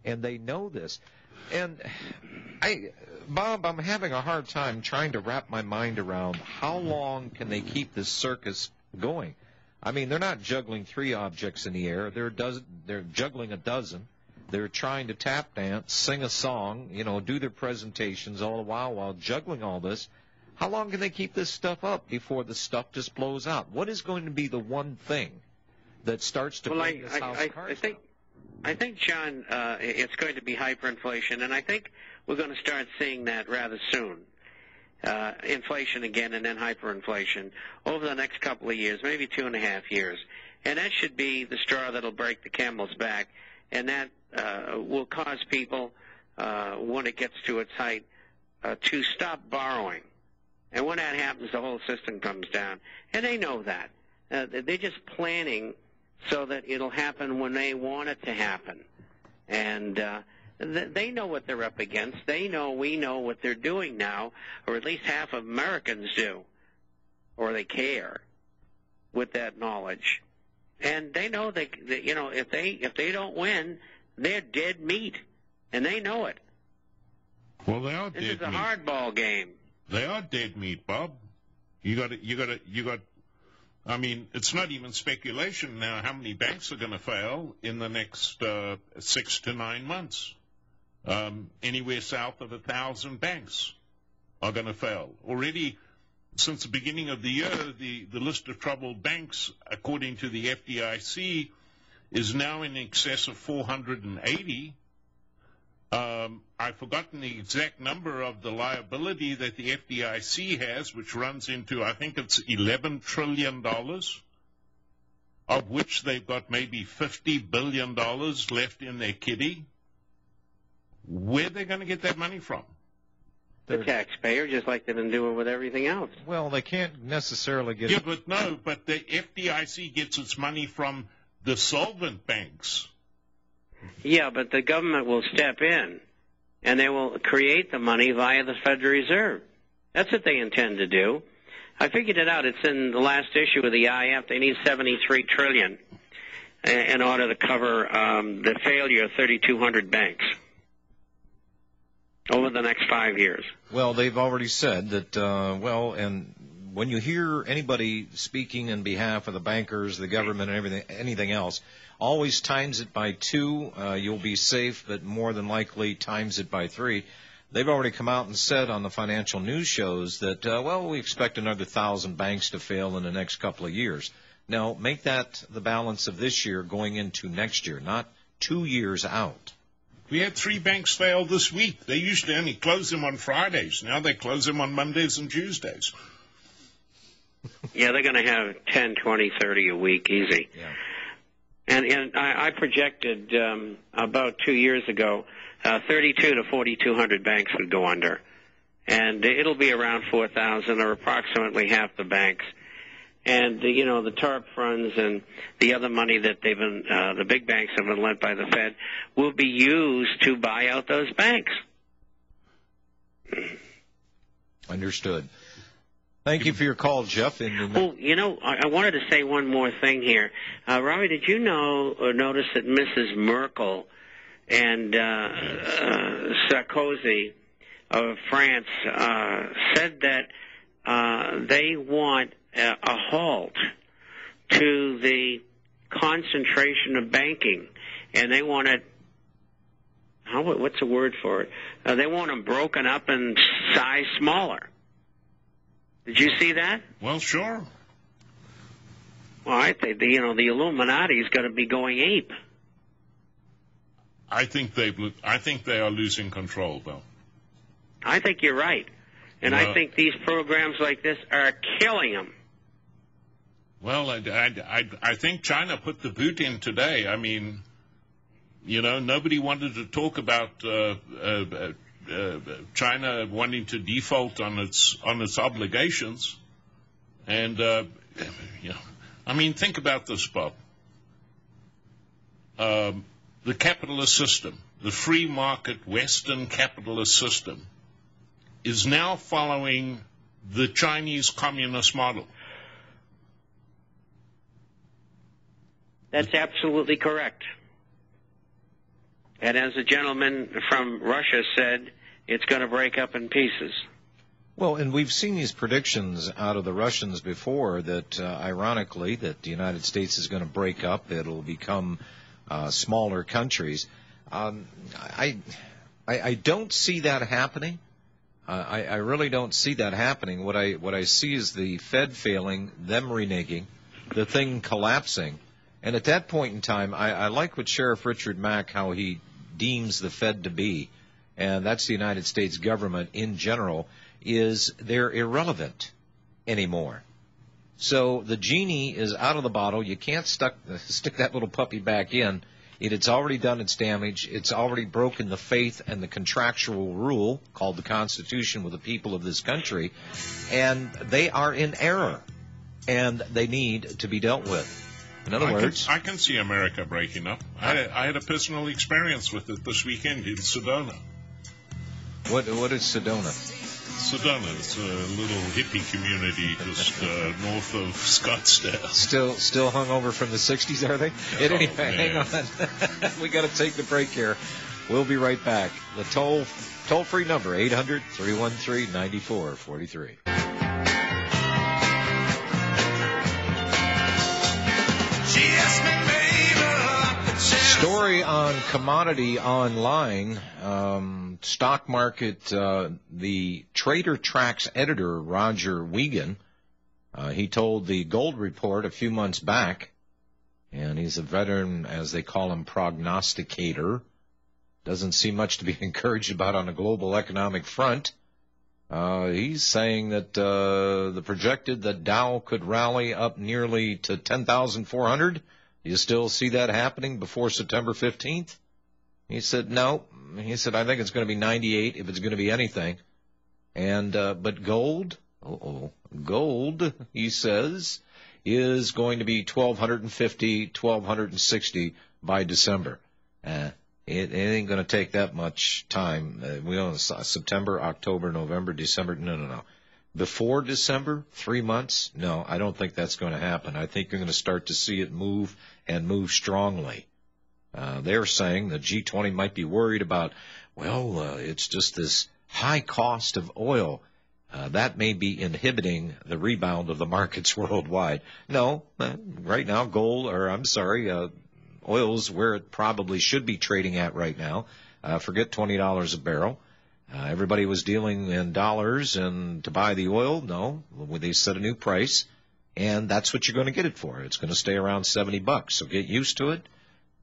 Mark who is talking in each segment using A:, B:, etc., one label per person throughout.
A: and they know this. And Bob, I'm having a hard time trying to wrap my mind around how long can they keep this circus going. I mean, they're not juggling 3 objects in the air. They're juggling a dozen. They're trying to tap dance, sing a song, do their presentations all the while juggling all this. How long can they keep this stuff up before the stuff just blows out? What is going to be the one thing that starts to bring this house of cards down?
B: I think, John, it's going to be hyperinflation, and I think we're going to start seeing that rather soon. Inflation again and then hyperinflation over the next couple of years, maybe 2.5 years. And that should be the straw that'll break the camel's back, and that will cause people, when it gets to its height, to stop borrowing. And when that happens, the whole system comes down. And they know that. They're just planning so that it'll happen when they want it to happen. And they know what they're up against. We know what they're doing now, or at least half of Americans do, or they care with that knowledge. And they know that if they don't win, they're dead meat, and they know it.
C: Well, they are
B: dead
C: meat.
B: This is a hardball game.
C: They are dead meat, Bob. You got. I mean, it's not even speculation now how many banks are going to fail in the next 6 to 9 months. Anywhere south of 1,000 banks are going to fail. Already, since the beginning of the year, the list of troubled banks, according to the FDIC, is now in excess of 480. I've forgotten the exact number of the liability that the FDIC has, which runs into, I think it's $11 trillion, of which they've got maybe $50 billion left in their kitty. Where are they going to get that money from?
B: The taxpayer, just like they've been doing with everything else.
A: Well, they can't necessarily get...
C: Yeah, but the FDIC gets its money from the solvent banks.
B: Yeah, but the government will step in, and they will create the money via the Federal Reserve. That's what they intend to do. I figured it out. It's in the last issue of the IF. They need $73 trillion in order to cover the failure of 3,200 banks over the next 5 years.
A: Well, they've already said that, and when you hear anybody speaking in behalf of the bankers, the government, and anything else, always times it by 2. You'll be safe, but more than likely times it by 3. They've already come out and said on the financial news shows that, we expect another 1,000 banks to fail in the next couple of years. Now, make that the balance of this year going into next year, not 2 years out.
C: We had 3 banks fail this week. They usually only close them on Fridays. Now they close them on Mondays and Tuesdays.
B: Yeah, they're going to have 10, 20, 30 a week, easy.
A: Yeah.
B: And I projected about 2 years ago, 32 to 4,200 banks would go under. And it'll be around 4,000, or approximately half the banks. And, the TARP funds and the other money that they've been, the big banks have been lent by the Fed, will be used to buy out those banks.
A: Understood. Thank you for your call, Jeff.
B: Well, I wanted to say one more thing here. Robbie, did you notice that Mrs. Merkel and Sarkozy of France said that they want a halt to the concentration of banking, and they want it, what's the word for it? They want them broken up in size smaller. Did you see that?
C: Well, sure.
B: Well, I think the Illuminati's going to be going ape.
C: I think they are losing control, Bill.
B: I think you're right, and I think these programs like this are killing them.
C: Well, I think China put the boot in today. I mean, nobody wanted to talk about China wanting to default on its obligations, and I mean, think about this, Bob. The capitalist system, the free market Western capitalist system, is now following the Chinese communist model.
B: That's absolutely correct. And as the gentleman from Russia said, it's going to break up in pieces.
A: Well, and we've seen these predictions out of the Russians before that, ironically, that the United States is going to break up. It'll become smaller countries. I don't see that happening. I really don't see that happening. What I see is the Fed failing, them reneging, the thing collapsing. And at that point in time, I like what Sheriff Richard Mack, how he deems the Fed to be, and that's the United States government in general, is they're irrelevant anymore. So the genie is out of the bottle. You can't stick that little puppy back in. It's already done its damage. It's already broken the faith and the contractual rule called the Constitution with the people of this country, and they are in error, and they need to be dealt with. In other words,
C: I can see America breaking up. I had a personal experience with it this weekend in Sedona.
A: What is Sedona?
C: Sedona, it's a little hippie community just north of Scottsdale.
A: Still hung over from the 60s, are they? Anyway, hang on. We got to take the break here. We'll be right back. The toll-free number, 800-313-9443. Story on Commodity Online, stock market, the Trader Tracks editor, Roger Wiegand, he told the Gold Report a few months back, and he's a veteran, as they call him, prognosticator. Doesn't see much to be encouraged about on a global economic front. He's saying that the projected that Dow could rally up nearly to 10,400. You still see that happening before September 15th? He said, no. He said, I think it's going to be 98 if it's going to be anything. And but gold, gold, he says, is going to be 1,250, 1,260 by December. It ain't going to take that much time. We don't September, October, November, December. No. Before December, 3 months? No, I don't think that's going to happen. I think you're going to start to see it move and move strongly. They're saying the G20 might be worried about, it's just this high cost of oil. That may be inhibiting the rebound of the markets worldwide. No, right now oil's where it probably should be trading at right now. Forget $20 a barrel. Everybody was dealing in dollars, and to buy the oil, no, they set a new price, and that's what you're going to get it for. It's going to stay around $70, so get used to it.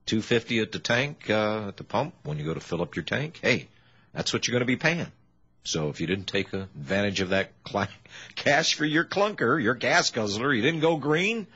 A: $2.50 at the tank, at the pump, when you go to fill up your tank. Hey, that's what you're going to be paying. So if you didn't take advantage of that cash for your clunker, your gas guzzler, you didn't go green,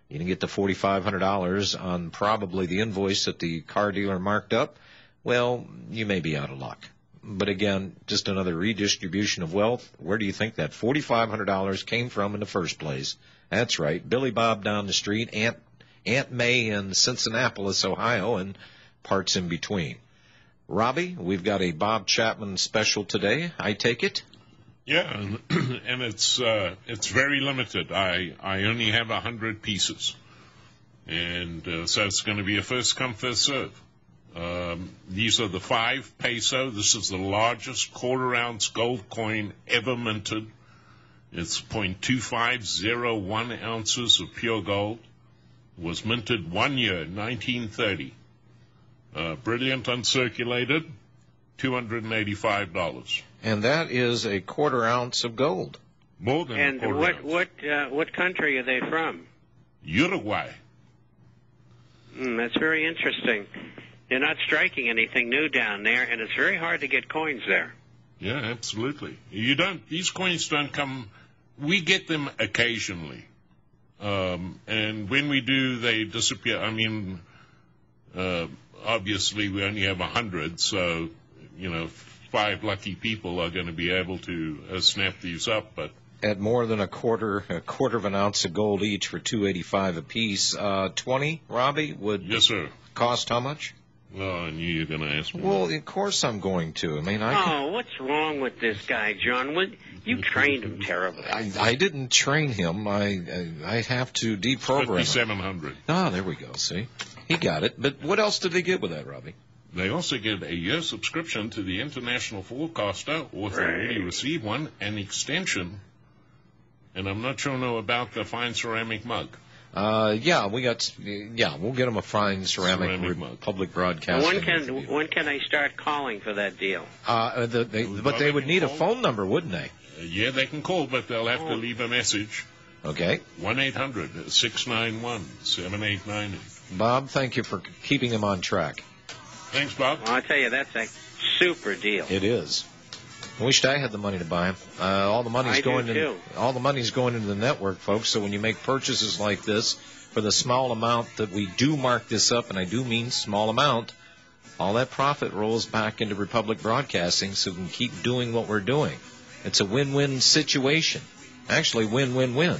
A: you didn't get the $4,500 on probably the invoice that the car dealer marked up, well, you may be out of luck. But again, just another redistribution of wealth. Where do you think that $4,500 came from in the first place? That's right, Billy Bob down the street, Aunt May in Cincinnati, Ohio, and parts in between. Robbie, we've got a Bob Chapman special today, I take it?
C: Yeah, and it's very limited. I only have 100 pieces, and so it's going to be a first come, first serve. These are the 5 peso. This is the largest quarter-ounce gold coin ever minted. It's 0.2501 ounces of pure gold. It was minted 1 year, 1930. Brilliant uncirculated, $285.
A: And that is a quarter ounce of gold.
C: More than a quarter ounce.
B: And what country are they from?
C: Uruguay.
B: That's very interesting. They're not striking anything new down there, and it's very hard to get coins there.
C: Yeah, absolutely. These coins don't come, we get them occasionally. And when we do, they disappear. I mean, obviously we only have 100, so, 5 lucky people are going to be able to snap these up, but
A: at more than a quarter of an ounce of gold each for $285 a piece. 20, Robbie, would
C: yes, sir.
A: Cost how much?
C: Well, I knew you were going to ask me.
A: Well, of course I'm going to. I mean,
B: what's wrong with this guy, John? You trained him terribly.
A: I didn't train him. I have to deprogram him.
C: 5,700.
A: Ah, there we go. See, he got it. But what else did they get with that, Robbie?
C: They also get a year subscription to the International Forecaster, or if they already receive one, an extension. And I'm not sure about the fine ceramic mug.
A: We'll get them a fine ceramic
C: mug.
A: Public broadcasting.
B: When can they start calling for that deal?
A: But they would need a phone number, wouldn't they?
C: Yeah, they can call, but they'll have to leave a message.
A: Okay.
C: 1-800-691-7890.
A: Bob, thank you for keeping them on track.
C: Thanks, Bob.
B: Well, I tell you, that's a super deal.
A: It is. I wished I had the money to buy them. All the money's going into the network, folks. So when you make purchases like this for the small amount that we do mark this up, and I do mean small amount, all that profit rolls back into Republic Broadcasting, so we can keep doing what we're doing. It's a win-win situation. Actually, win-win-win.